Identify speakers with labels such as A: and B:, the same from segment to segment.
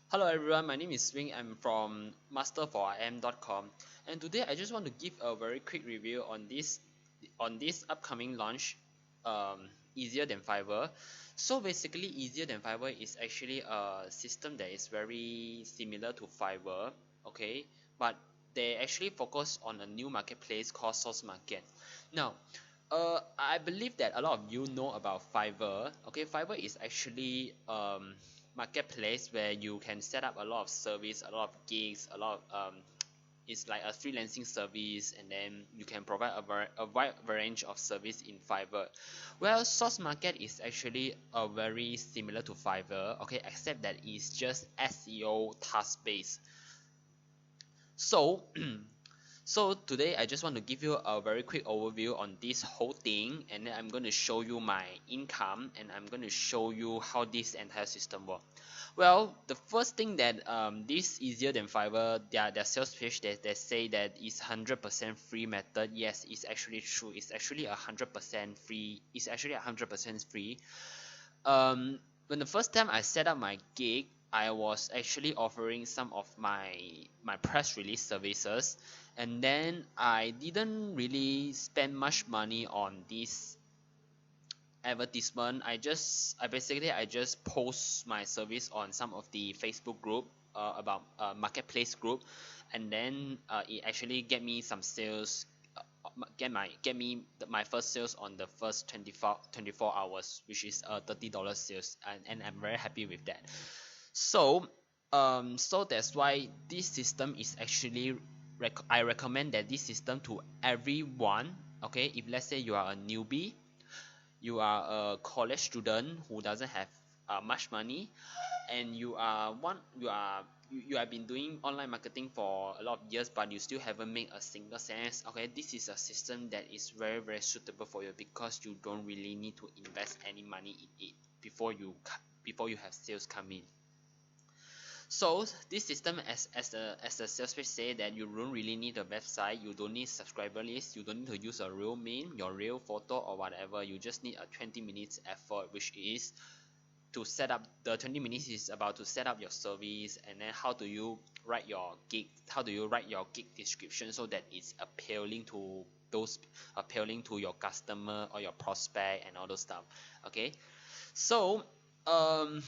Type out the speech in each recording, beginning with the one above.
A: Hello everyone, my name is Swing. I'm from master4im.com, and today I just want to give a very quick review on this upcoming launch, Easier Than Fiverr. So basically, Easier Than Fiverr is actually a system that is very similar to Fiverr, okay, but they actually focus on a new marketplace called Source Market. Now, I believe that a lot of you know about Fiverr. Okay, Fiverr is actually marketplace where you can set up a lot of service, a lot of gigs, a lot of it's like a freelancing service, and then you can provide a wide range of service in Fiverr. Well, Source Market is actually a very similar to Fiverr, okay, except that it's just SEO task based. So so today I just want to give you a very quick overview on this whole thing, and then I'm going to show you my income, and I'm going to show you how this entire system works. Well, the first thing that this Easier Than Fiverr, their sales pitch, they say that it's 100% free method. Yes, it's actually true. It's actually 100% free. It's actually 100% free. When the first time I set up my gig, I was actually offering some of my press release services, and then I didn't really spend much money on this advertisement. I just post my service on some of the Facebook group, about marketplace group, and then it actually get me some sales, get me my first sales on the first 24 hours, which is $30 sales, and I'm very happy with that. So that's why this system is actually I recommend that this system to everyone. Okay, if let's say you are a newbie, you are a college student who doesn't have much money, and you have been doing online marketing for a lot of years, but you still haven't made a single cent. Okay, this is a system that is very suitable for you, because you don't really need to invest any money in it before you have sales come in. So this system, as the sales page say, that you don't really need a website, you don't need subscriber list, you don't need to use a real name, your real photo or whatever. You just need a 20 minutes effort, which is to set up. The 20 minutes is about to set up your service, and then how do you write your gig description so that it's appealing to your customer or your prospect and all those stuff. Okay, so um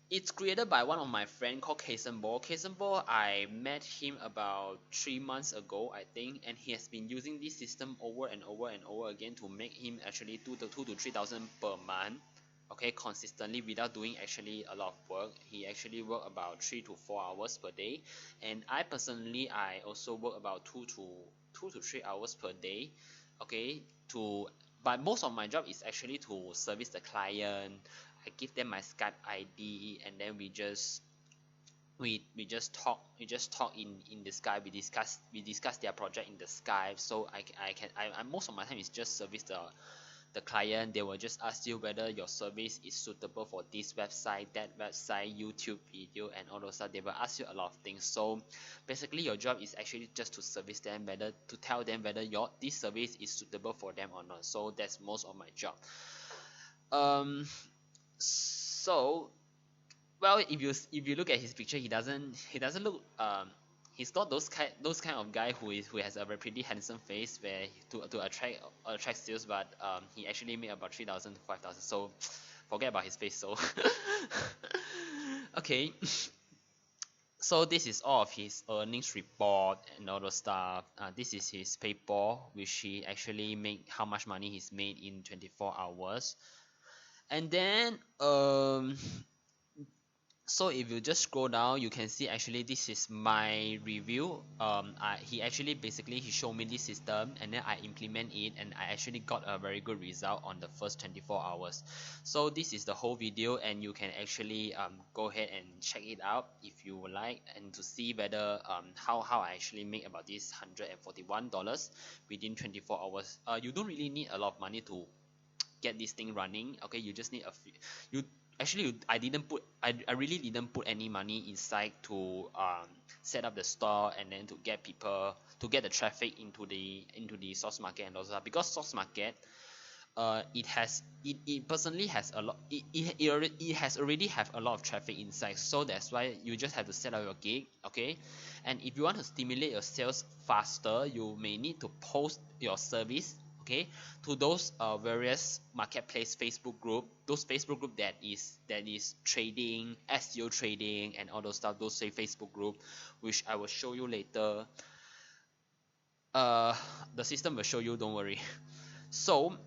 A: it's created by one of my friend called Kasenbo. Kasenbo, I met him about 3 months ago, I think, and he has been using this system over and over and over again to make him actually two to 3,000 per month. Okay, consistently without doing actually a lot of work. He actually work about 3 to 4 hours per day, and I also work about 2 to 3 hours per day. Okay, to but most of my job is actually to service the client. I give them my Skype ID, and then we just talk in the Skype. We discuss their project in the Skype. So I most of my time is just service the client. They will just ask you whether your service is suitable for this website, that website, YouTube video, and all those stuff. They will ask you a lot of things. So basically your job is actually just to service them, whether to tell them whether this service is suitable for them or not. So that's most of my job. Um so well, if you look at his picture, he doesn't look, he's not those kind of guy who has a very pretty handsome face, where to attract sales, but he actually made about 3,000 to 5,000. So forget about his face. So okay, so this is all of his earnings report and all those stuff. This is his PayPal, which he actually made, how much money he's made in 24 hours. And then so if you just scroll down, you can see actually this is my review. He actually basically he showed me this system, and then I implement it, and I actually got a very good result on the first 24 hours. So this is the whole video, and you can actually go ahead and check it out if you would like, and to see whether how I actually make about this $141 within 24 hours. You don't really need a lot of money to get this thing running. Okay, you just need a few. You actually I really didn't put any money inside to set up the store, and then to get the traffic into the source market and all that, because source market, it personally has a lot, it has already have a lot of traffic inside, so that's why you just have to set up your gig, okay. And if you want to stimulate your sales faster, you may need to post your service, okay, to those various marketplace Facebook group, those Facebook group that is trading, SEO trading and all those stuff, those say Facebook group, which I will show you later. uh the system will show you, don't worry. So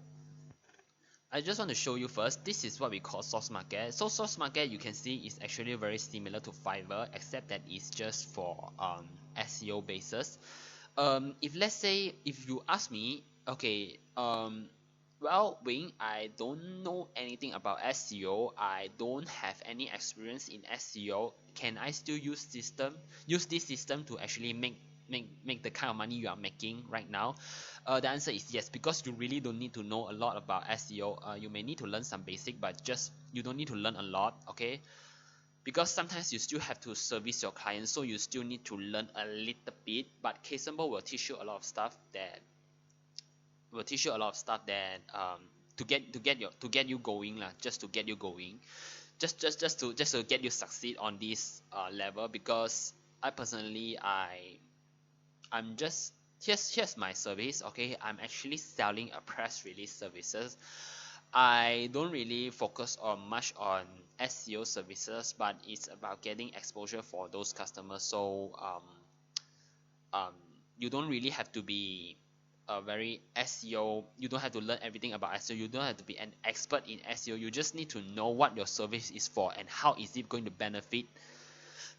A: I just want to show you first, this is what we call source market. So source market, you can see, is actually very similar to Fiverr, except that it's just for SEO basis. If let's say, if you ask me, okay, well, Wing, I don't know anything about SEO, I don't have any experience in SEO, can I still use this system to actually make the kind of money you are making right now? The answer is yes, because you really don't need to know a lot about SEO. You may need to learn some basic, but just you don't need to learn a lot, okay? Because sometimes you still have to service your clients, so you still need to learn a little bit. But Ksembo will teach you a lot of stuff that to get you going lah, just to get you going, just to get you succeed on this level. Because I personally, I'm just, here's my service, okay. I'm actually selling a press release services. I don't really focus on much on SEO services, but it's about getting exposure for those customers. So um you don't really have to be a very SEO, you don't have to learn everything about SEO, you don't have to be an expert in SEO, you just need to know what your service is for and how is it going to benefit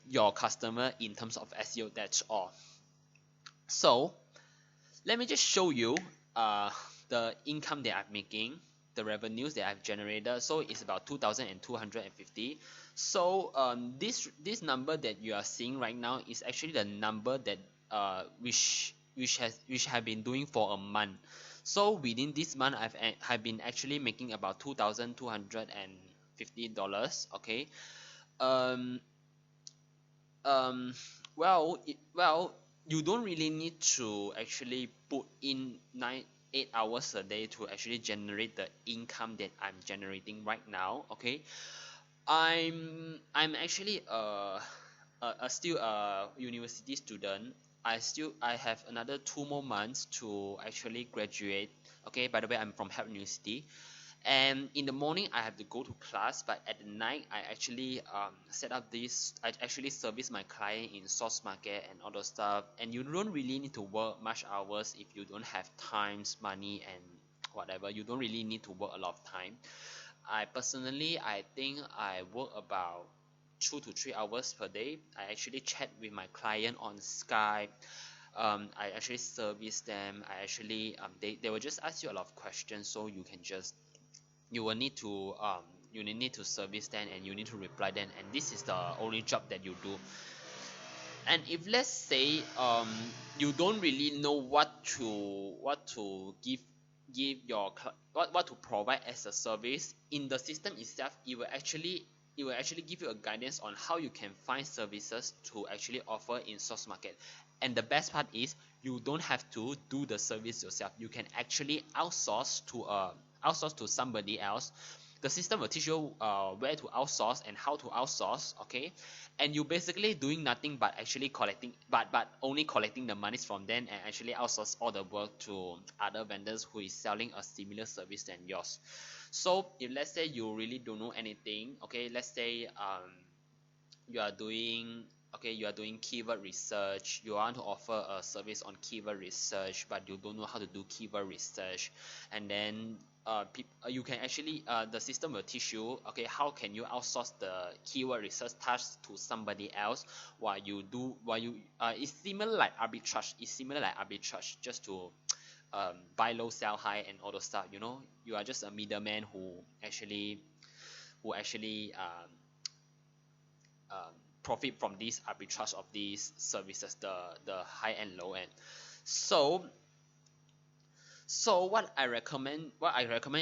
A: your customer in terms of SEO, that's all. So let me just show you the income that I'm making, the revenues that I've generated. So it's about 2,250. So this number that you are seeing right now is actually the number that which have been doing for a month. So within this month, have been actually making about $2,250. Okay. Um, um well, you don't really need to actually put in 8 hours a day to actually generate the income that I'm generating right now, okay. I'm actually still a university student. I have another 2 more months to actually graduate, okay. By the way, I'm from Help University, and in the morning I have to go to class, but at the night I actually I actually service my client in source market and all those stuff. And you don't really need to work much hours if you don't have times, money and whatever. You don't really need to work a lot of time. I think I work about 2 to 3 hours per day. I actually chat with my client on Skype. I actually service them. I actually they will just ask you a lot of questions, so you will need to service them and you need to reply them, and this is the only job that you do. And if let's say you don't really know what to give your what to provide as a service in the system itself, it will actually give you a guidance on how you can find services to actually offer in source market. And the best part is you don't have to do the service yourself. You can actually outsource to somebody else. The system will teach you where to outsource and how to outsource, okay. And you basically doing nothing but actually collecting, but only collecting the monies from them and actually outsource all the work to other vendors who is selling a similar service than yours. So if let's say you really don't know anything, okay, let's say you are doing keyword research, you want to offer a service on keyword research, but you don't know how to do keyword research. And then you can actually the system will teach you, okay, how can you outsource the keyword research task to somebody else while you it's similar like arbitrage, just to buy low sell high and all those stuff. You are just a middleman who actually profit from this arbitrage of these services, the high and low end. So So what I recommend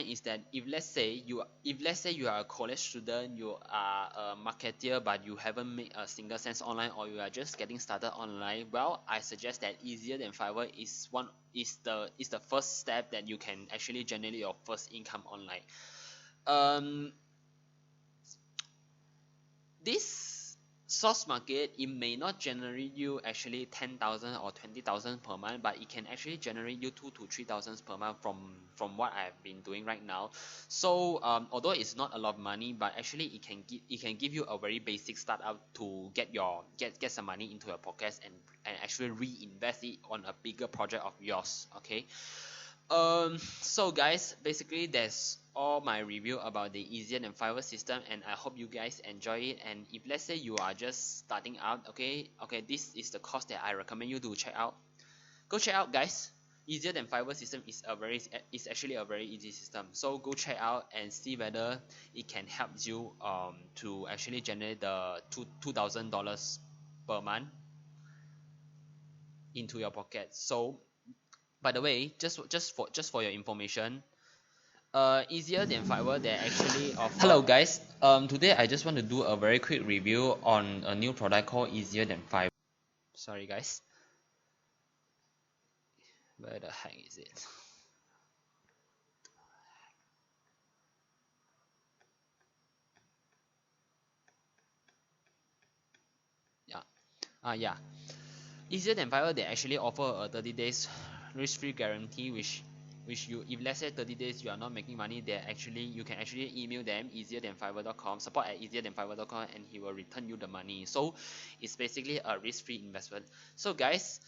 A: is that if let's say you are a college student, you are a marketeer, but you haven't made a single cents online, or you are just getting started online, well, I suggest that Easier Than Fiverr is the first step that you can actually generate your first income online. um this source market, it may not generate you actually 10,000 or 20,000 per month, but it can actually generate you 2 to 3,000 per month from what I've been doing right now. So although it's not a lot of money, but actually it can give you a very basic startup to get some money into your pockets, and actually reinvest it on a bigger project of yours. Okay. So guys, basically that's all my review about the Easier Than Fiverr system, and I hope you guys enjoy it. And if let's say you are just starting out, okay, this is the course that I recommend you to check out. Go check out, guys. Easier Than Fiverr system is actually a very easy system. So go check out and see whether it can help you to actually generate the $2,000 per month into your pocket. So by the way, just for your information, Easier Than Fiverr, they actually offer. Hello guys, today I just want to do a very quick review on a new product called Easier Than Fiverr. Sorry guys, where the heck is it? Yeah, yeah. Easier Than Fiverr, they actually offer a 30 days risk-free guarantee, which you, if let's say 30 days you are not making money, you can actually email them easierthanfiverr.com, support at easierthanfiverr.com, and he will return you the money. So it's basically a risk-free investment. So guys,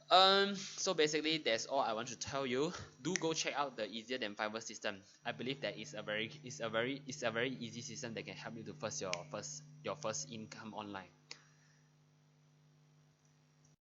A: so basically that's all I want to tell you. Do go check out the Easier Than Fiverr system. I believe that it's a very easy system that can help you to your first income online.